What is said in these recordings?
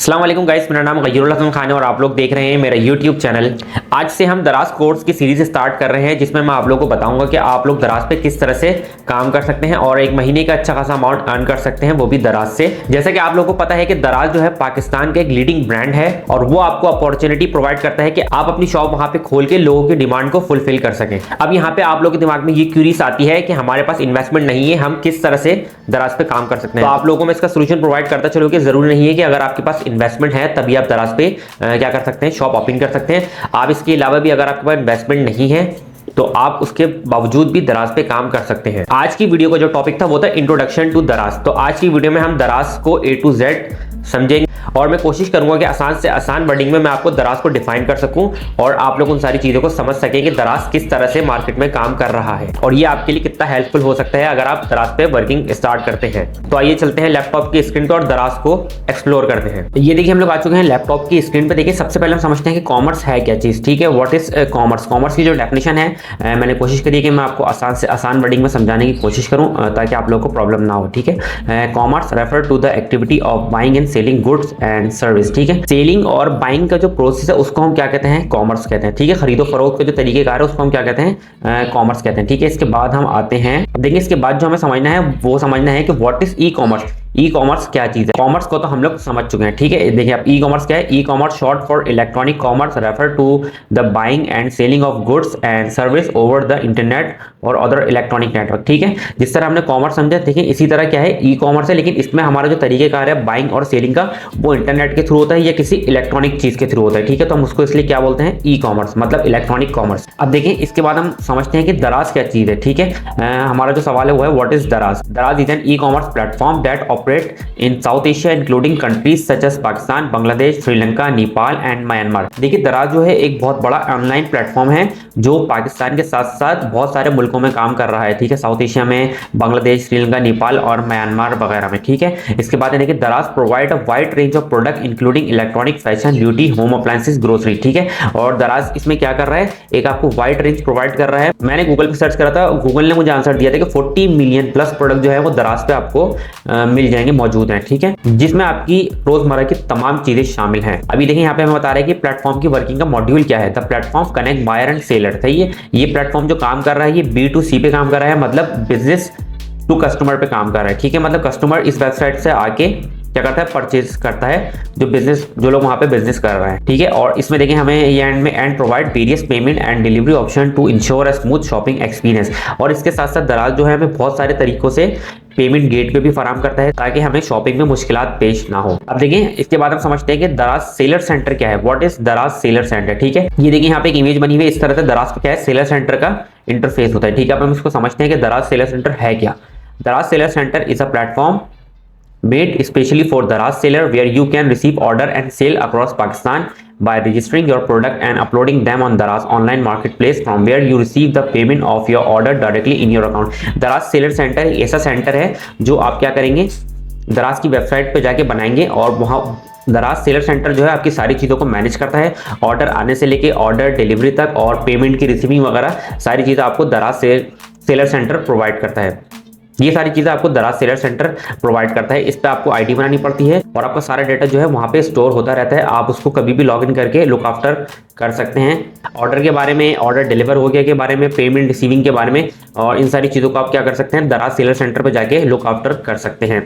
अस्सलाम वालेकुम गाइस, मेरा नाम गयूरुल हसन खान है और आप लोग देख रहे हैं मेरा यूट्यूब चैनल। आज से हम दराज कोर्स की सीरीज स्टार्ट कर रहे हैं जिसमें मैं आप लोगों को बताऊंगा कि आप लोग दराज पे किस तरह से काम कर सकते हैं और एक महीने का अच्छा खासा अमाउंट अर्न कर सकते हैं, वो भी दराज से। जैसा कि आप लोगों को पता है कि दराज जो है पाकिस्तान का एक लीडिंग ब्रांड है और वो आपको अपॉर्चुनिटी प्रोवाइड करता है कि आप अपनी शॉप वहां पे खोल के लोगों की डिमांड को फुलफिल कर सकें। अब यहाँ पे आप लोगों के दिमाग में ये क्यूरीज आती है कि हमारे पास इन्वेस्टमेंट नहीं है, हम किस तरह से दराज पे काम कर सकते हैं। तो आप लोगों को मैं इसका सोल्यूशन प्रोवाइड करता चलो कि जरूरी नहीं है कि अगर आपके पास इन्वेस्टमेंट है तभी आप दराज पे क्या कर सकते हैं, शॉप ओपन कर सकते हैं। आप इसके अलावा भी अगर आपके पास इन्वेस्टमेंट नहीं है तो आप उसके बावजूद भी दराज पे काम कर सकते हैं। आज की वीडियो का जो टॉपिक था वो था इंट्रोडक्शन टू दराज। तो आज की वीडियो में हम दराज को A to Z समझेंगे और मैं कोशिश करूंगा कि आसान से आसान वर्डिंग में मैं आपको दराज को डिफाइन कर सकूं और आप लोग उन सारी चीजों को समझ सकें कि दराज किस तरह से मार्केट में काम कर रहा है और ये आपके लिए कितना हेल्पफुल हो सकता है अगर आप दराज पे वर्किंग स्टार्ट करते हैं। तो आइए चलते हैं लैपटॉप की स्क्रीन पर और दराज को एक्सप्लोर करते हैं। ये देखिए हम लोग आ चुके हैं लैपटॉप की स्क्रीन पर। देखिए सबसे पहले हम समझते हैं कि कॉमर्स है क्या चीज। ठीक है, व्हाट इज कॉमर्स। कॉमर्स की जो डेफिनेशन है मैंने कोशिश करी कि मैं आपको आसान से आसान वर्डिंग में समझाने की कोशिश करूं ताकि आप लोगों को प्रॉब्लम ना हो। ठीक है, commerce refer to the activity of buying and selling goods and service. ठीक है, सेलिंग और बाइंग का जो प्रोसेस है उसको हम क्या कहते हैं, कॉमर्स कहते हैं। ठीक है, खरीदो फरोख्त के जो तरीकेकार है उसको हम क्या कहते हैं, कॉमर्स कहते हैं। ठीक है, इसके बाद हम आते हैं, देखिए इसके बाद जो हमें समझना है वो समझना है कि what is e commerce. E commerce क्या चीज है। कॉमर्स को तो हम लोग समझ चुके हैं। ठीक है, देखिए आप ई कॉमर्स क्या है। E commerce short for electronic commerce refer to the buying and selling of goods and service over the internet और अदर इलेक्ट्रॉनिक नेटवर्क। ठीक है, जिस तरह हमने कॉमर्स समझा, देखिए इसी तरह क्या है, ई कॉमर्स है, लेकिन इसमें हमारा जो तरीकेकार है बाइंग और सेलिंग का वो इंटरनेट के थ्रू होता है या किसी इलेक्ट्रॉनिक चीज के थ्रू होता है। ठीक है, तो हम उसको इसलिए क्या बोलते हैं, ई कॉमर्स, मतलब इलेक्ट्रॉनिक कॉमर्स। अब देखिए इसके बाद हम समझते हैं कि दराज क्या चीज है। ठीक है, हमारा जो सवाल है वो है what is Daraz. Daraz is an e commerce platform that operate in South Asia including countries such as Pakistan, Bangladesh, Sri Lanka, Nepal and Myanmar. देखिए दराज जो है एक बहुत बड़ा ऑनलाइन प्लेटफॉर्म है जो पाकिस्तान के साथ साथ बहुत सारे मुल्कों में काम कर रहा है। ठीक है, साउथ एशिया में बांग्लादेश, श्रीलंका, नेपाल और म्यांमार वगैरह में। ठीक है, इसके बाद है कि दराज provide a wide range of product including electronic, fashion, beauty, home appliances, grocery. ठीक है, और दराज इसमें क्या कर रहा है, एक आपको वाइड रेंज प्रोवाइड कर रहा है। मैंने गूगल पे सर्च करा था, गूगल ने मुझे आंसर दिया था कि 40 मिलियन प्लस प्रोडक्ट जो है वो दराज पे आपको मिल जाएंगे, मौजूद हैं। ठीक है, जिसमें आपकी रोजमर्रा की तमाम चीजें शामिल हैं। अभी देखिए यहाँ पे हमें बता रहे हैं कि प्लेटफॉर्म की वर्किंग का मॉड्यूल क्या है। The platform connect buyer and seller. सही है, ये प्लेटफॉर्म जो काम कर रहा है ये B2C पे काम कर रहा है, मतलब बिजनेस टू कस्टमर पे काम कर रहा है। ठीक है, मतलब कस्टमर इस वेबसाइट से आके क्या करता है, परचेज करता है, जो लोग वहां पे बिजनेस कर रहे हैं। ठीक है, और इसमें देखिए हमें ये and provide various payment and delivery option to ensure a smooth shopping experience. और इसके साथ साथ दराज जो है हमें बहुत सारे तरीकों से पेमेंट गेटवे भी फराहम करता है ताकि हमें शॉपिंग में मुश्किलात पेश ना हो। अब देखिए इसके बाद हम समझते हैं कि दराज सेलर सेंटर क्या है। व्हाट इज दराज सेलर सेंटर। ठीक है, ये देखिए यहाँ पे एक इमेज बनी हुई है, इस तरह से दराज क्या है, सेलर सेंटर का इंटरफेस होता है। ठीक है, अब हम इसको समझते हैं कि दराज सेलर सेंटर है क्या। दराज seller centre is a platform made especially for Daraz seller where you can receive order and sell across Pakistan by registering your product and uploading them on Daraz online marketplace from where you receive the payment of your order directly in your account। Daraz seller center ऐसा centre है जो आप क्या करेंगे, दराज की website पे जाके बनाएंगे और वहाँ दराज सेलर सेंटर जो है आपकी सारी चीज़ों को मैनेज करता है, ऑर्डर आने से लेके ऑर्डर डिलीवरी तक और पेमेंट की रिसीविंग वगैरह सारी चीज़ें आपको दराज सेलर सेंटर प्रोवाइड करता है। ये सारी चीजें आपको दराज सेलर सेंटर प्रोवाइड करता है। इस पे आपको आईडी बनानी पड़ती है और आपका सारा डेटा जो है वहां पे स्टोर होता रहता है। आप उसको कभी भी लॉगिन करके लुक आफ्टर कर सकते हैं, ऑर्डर के बारे में, ऑर्डर डिलीवर हो गया के बारे में, पेमेंट रिसीविंग के बारे में, और इन सारी चीजों को आप क्या कर सकते हैं, दराज सेलर सेंटर पे जाके लुक आफ्टर कर सकते हैं।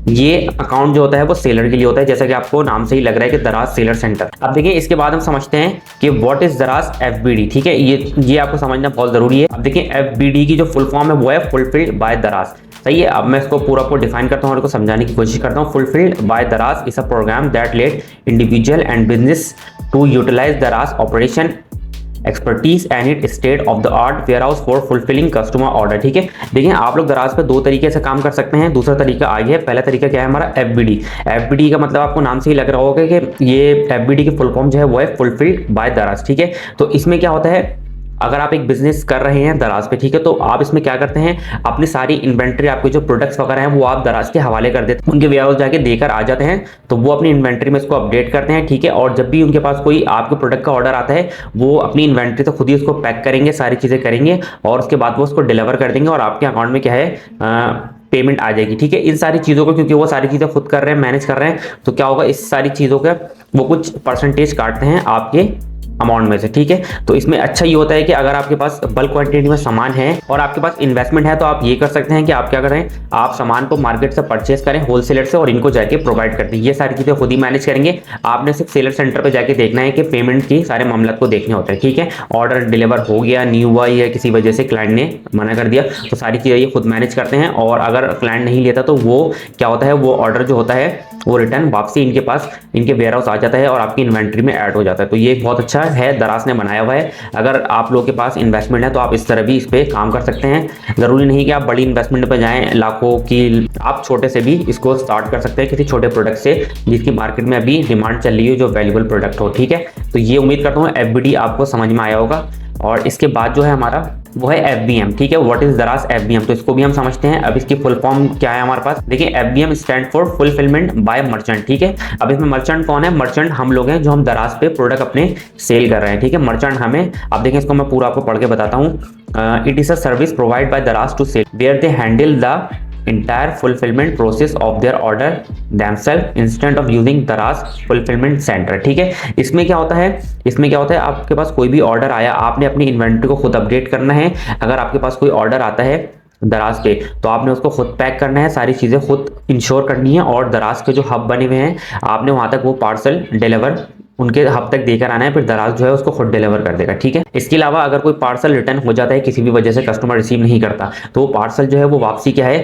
ये अकाउंट जो होता है वो सेलर के लिए होता है, जैसा कि आपको नाम से ही लग रहा है कि दराज सेलर सेंटर। अब देखिए इसके बाद हम समझते हैं कि व्हाट इज दराज FBD। ठीक है, ये आपको समझना बहुत जरूरी है। अब देखिए FBD की जो फुल फॉर्म है वो है फुलफिल्ड बाय दराज। सही है, अब मैं इसको पूरा को डिफाइन करता हूँ और इसको समझाने की कोशिश करता हूँ। Fulfilled by Daraz is a program that let individual and business to utilize Daraz operation expertise and it state of the art warehouse for fulfilling customer order. ठीक है, देखिए आप लोग दराज पे दो तरीके से काम कर सकते हैं। दूसरा तरीका आगे है, पहला तरीका क्या है हमारा FBD। FBD का मतलब आपको नाम से ही लग रहा होगा कि ये FBD की फुल फॉर्म जो है वो है फुलफिल्ड बाय दराज। ठीक है, तो इसमें क्या होता है, अगर आप एक बिजनेस कर रहे हैं दराज पे, ठीक है, तो आप इसमें क्या करते हैं, अपनी सारी इन्वेंट्री, आपके जो प्रोडक्ट्स वगैरह हैं वो आप दराज के हवाले कर देते हैं, उनके वेयर हाउस जाके देकर आ जाते हैं, तो वो अपनी इन्वेंट्री में इसको अपडेट करते हैं। ठीक है, और जब भी उनके पास कोई आपके प्रोडक्ट का ऑर्डर आता है वो अपनी इन्वेंट्री तो खुद ही उसको पैक करेंगे, सारी चीज़ें करेंगे और उसके बाद वो उसको डिलीवर कर देंगे और आपके अकाउंट में क्या है पेमेंट आ जाएगी। ठीक है, इन सारी चीज़ों को, क्योंकि वो सारी चीज़ें खुद कर रहे हैं, मैनेज कर रहे हैं, तो क्या होगा, इस सारी चीज़ों का वो कुछ परसेंटेज काटते हैं आपके अमाउंट में से। ठीक है, तो इसमें अच्छा ये होता है कि अगर आपके पास बल्क क्वांटिटी में सामान है और आपके पास इन्वेस्टमेंट है, तो आप ये कर सकते हैं कि आप क्या करें, आप सामान को मार्केट से परचेस करें, होलसेलर से, और इनको जाके प्रोवाइड कर दें। ये सारी चीज़ें खुद ही मैनेज करेंगे। आपने सिर्फ सेलर सेंटर पर जाके देखना है कि पेमेंट की सारे मामला को देखने होते हैं। ठीक है, ऑर्डर डिलीवर हो गया, नहीं हुआ, या किसी वजह से क्लाइंट ने मना कर दिया, तो सारी चीज़ें ये खुद मैनेज करते हैं। और अगर क्लाइंट नहीं लेता तो वो क्या होता है, वो ऑर्डर जो होता है वो रिटर्न वापसी इनके पास, इनके वेयरहाउस आ जाता है और आपकी इन्वेंट्री में ऐड हो जाता है। तो ये बहुत अच्छा है, दराज ने बनाया हुआ है। अगर आप लोगों के पास इन्वेस्टमेंट है तो आप इस तरह भी इस पे काम कर सकते हैं। जरूरी नहीं कि आप बड़ी इन्वेस्टमेंट पे जाएं लाखों की, आप छोटे से भी इसको स्टार्ट कर सकते हैं, किसी छोटे प्रोडक्ट से जिसकी मार्केट में अभी डिमांड चल रही है, जो वैल्यूबल प्रोडक्ट हो। ठीक है, तो ये उम्मीद करता हूँ FBD आपको समझ में आया होगा। और इसके बाद जो है हमारा वो है FBM। ठीक है, व्हाट इज दराज FBM, तो इसको भी हम समझते हैं। अब इसकी फुल फॉर्म क्या है हमारे पास, देखिए FBM stand for fulfilment bye merchant. ठीक है, अब इसमें मर्चेंट कौन है, मर्चेंट हम लोग हैं जो हम दराज पे प्रोडक्ट अपने सेल कर रहे हैं। ठीक है, मर्चेंट हमें, अब देखिए इसको मैं पूरा आपको पढ़ के बताता हूँ। It is a service provide by Daraz to sell where they handle the entire fulfillment process of their order themselves instead of using Daraz fulfillment center। ठीक है, इसमें क्या होता है, इसमें क्या होता है, आपके पास कोई भी ऑर्डर आया, आपने अपनी इन्वेंट्री को खुद अपडेट करना है। अगर आपके पास कोई ऑर्डर आता है दराज पे, तो आपने उसको खुद पैक करना है, सारी चीज़ें खुद इंश्योर करनी है, और दराज के जो हब बने हुए हैं, आपने वहाँ तक वो पार्सल डिलीवर उनके हब तक देकर आना है, फिर दराज जो है उसको खुद डिलीवर कर देगा। ठीक है, इसके अलावा अगर कोई पार्सल रिटर्न हो जाता है, किसी भी वजह से कस्टमर रिसीव नहीं करता, तो वो पार्सल जो है वो वापसी क्या है,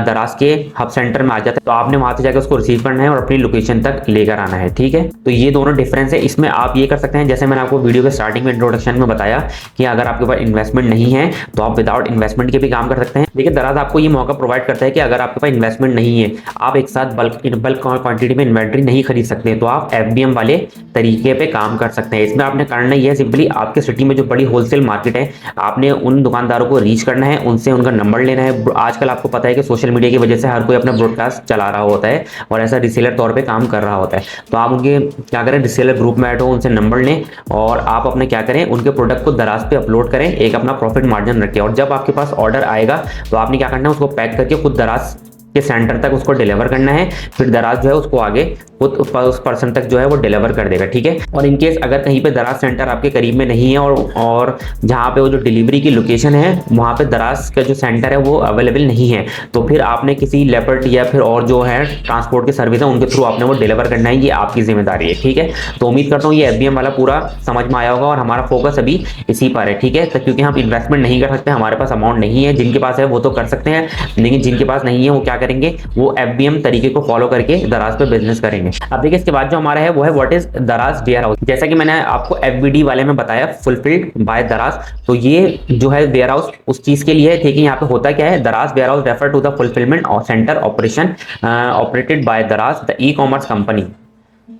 दराज के हब सेंटर में आ जाता है, तो आपने वहां से जाकर उसको रिसीव करना है और अपनी लोकेशन तक लेकर आना है। ठीक है, तो ये दोनों डिफरेंस है। इसमें आप ये कर सकते हैं, जैसे मैंने आपको वीडियो के स्टार्टिंग में इंट्रोडक्शन में बताया कि अगर आपके पास इन्वेस्टमेंट नहीं है तो आप विदाउट इन्वेस्टमेंट के भी काम कर सकते हैं। देखिए, दराज आपको ये मौका प्रोवाइड करता है कि अगर आपके पास इन्वेस्टमेंट नहीं है, आप एक साथ बल्क क्वांटिटी में इन्वेंट्री नहीं खरीद सकते, तो आप FBM वाले तरीके पे काम कर सकते हैं। इसमें आपने करना ही है सिंपली, आपके सिटी में जो बड़ी होलसेल मार्केट है, आपने उन दुकानदारों को रीच करना है, उनसे उनका नंबर लेना है। आजकल आपको पता है कि सोशल मीडिया की वजह से हर कोई अपना ब्रॉडकास्ट चला रहा होता है और ऐसा रिसेलर तौर पे काम कर रहा होता है, तो आप उनके क्या करें, रिसेलर ग्रुप में ऐड हो, उनसे नंबर लें और आप अपने क्या करें, उनके प्रोडक्ट को दराज पे अपलोड करें, एक अपना प्रॉफिट मार्जिन रखें, और जब आपके पास ऑर्डर आएगा तो आपने क्या करना है, उसको पैक करके खुद दराज के सेंटर तक उसको डिलीवर करना है, फिर दराज जो है उसको आगे उस पर्सन तक जो है वो डिलीवर कर देगा। ठीक है, और इनकेस अगर कहीं पे दराज सेंटर आपके करीब में नहीं है और जहाँ पे वो जो डिलीवरी की लोकेशन है वहाँ पे दराज का जो सेंटर है वो अवेलेबल नहीं है, तो फिर आपने किसी लेपर्ड या फिर और जो है ट्रांसपोर्ट की सर्विस है उनके थ्रू आपने वो डिलीवर करना है, ये आपकी जिम्मेदारी है। ठीक है, तो उम्मीद करता हूँ ये FBM वाला पूरा समझ में आया होगा और हमारा फोकस अभी इसी पर है। ठीक है, तो क्योंकि हम इन्वेस्टमेंट नहीं कर सकते, हमारे पास अमाउंट नहीं है, जिनके पास है वो तो कर सकते हैं, लेकिन जिनके पास नहीं है वो क्या करेंगे, वो FBM तरीके को फॉलो करके दराज पे बिजनेस करेंगे। अब देखिए, इसके बाद जो हमारा है वो है व्हाट इज दराज वेयर हाउस। जैसा कि मैंने आपको FBD वाले में बताया, फुलफिल्ड बाय दराज, तो ये जो है वेयर हाउस उस चीज के लिए है। ठीक है, यहाँ पे होता क्या है, Daraz warehouse refer to the fulfillment center operation operated by Daraz the e-commerce company.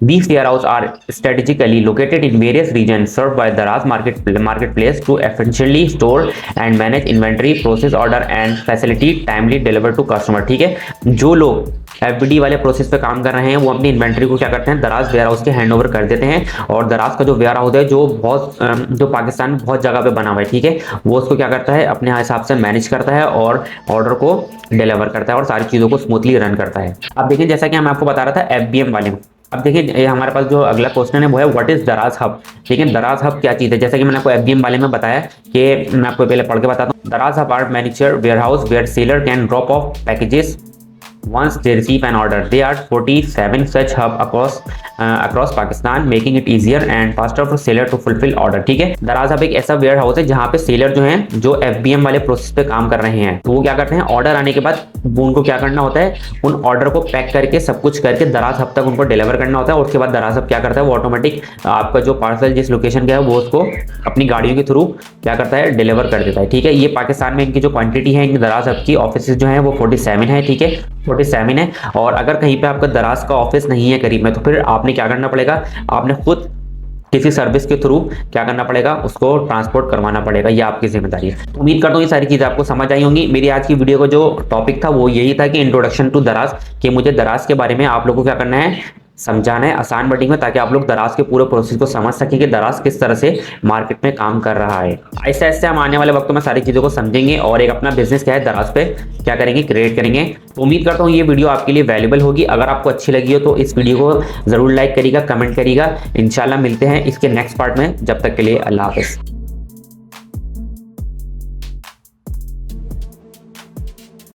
These warehouses are strategically located in various regions served by Daraz marketplace to efficiently store and manage inventory, process order and facilitate timely delivery to customer। ठीक है, जो लोग FBD वाले process पे काम कर रहे हैं वो अपनी इन्वेंट्री को क्या करते हैं, दराज वेयर हाउस के हैंड ओवर कर देते हैं, और दराज का जो वेयर हाउस है जो पाकिस्तान में बहुत जगह पे बना हुआ है, ठीक है, वो उसको क्या करता है, अपने हिसाब से मैनेज करता है और ऑर्डर को डिलीवर करता है और सारी चीज़ों को स्मूथली रन करता है। अब देखिए, जैसा कि मैं आपको बता रहा था FBM वाले में, अब देखिए हमारे पास जो अगला क्वेश्चन है वो है व्हाट इज दराज हब। ठीक है, दराज हब क्या चीज़ है, जैसा कि मैंने आपको FBM वाले में बताया कि मैं आपको पहले पढ़ के बताता हूँ। Daraz hub are manufacture warehouse where seller can drop off packages once they receive an order. There are 47 such hub across Pakistan, making it easier and faster for seller to fulfill order। ठीक है, दराज hub एक ऐसा ware house है जहाँ पे seller जो हैं, जो FBM वाले प्रोसेस पे काम कर रहे हैं, तो वो क्या करते हैं, ऑर्डर आने के बाद वो उनको क्या करना होता है, उन ऑर्डर को पैक करके सब कुछ करके दराज हब तक उनको डिलीवर करना होता है, और उसके बाद दराज हब क्या करता है, वो ऑटोमेटिक आपका जो पार्सल जिस लोकेशन का है वो उसको अपनी गाड़ियों के थ्रू क्या करता है, डिलीवर कर देता है। ठीक है, ये पाकिस्तान में इनकी जो क्वांटिटी है, इनकी दराज हब की ऑफिस जो है वो 47 है। ठीक है, 47 है, और अगर कहीं पे आपका दराज का ऑफिस नहीं है करीब में, तो फिर आपने क्या करना पड़ेगा, आपने खुद किसी सर्विस के थ्रू क्या करना पड़ेगा, उसको ट्रांसपोर्ट करवाना पड़ेगा, ये आपकी जिम्मेदारी है। उम्मीद करता हूँ ये सारी चीज़ें आपको समझ आई होंगी। मेरी आज की वीडियो का जो टॉपिक था वो यही था कि इंट्रोडक्शन टू दराज, कि मुझे दराज के बारे में आप लोगों को क्या करना है, समझाना है आसान वर्डिंग में, ताकि आप लोग दराज के पूरे प्रोसेस को समझ सकें कि दराज किस तरह से मार्केट में काम कर रहा है। ऐसे ऐसे हम आने वाले वक्तों में सारी चीज़ों को समझेंगे और एक अपना बिजनेस क्या है दराज पे क्या करेंगे, क्रिएट करेंगे। तो उम्मीद करता हूँ ये वीडियो आपके लिए वैल्यूएबल होगी। अगर आपको अच्छी लगी हो तो इस वीडियो को जरूर लाइक करिएगा, कमेंट करिएगा। इंशाल्लाह मिलते हैं इसके नेक्स्ट पार्ट में। जब तक के लिए अल्लाह हाफिज़।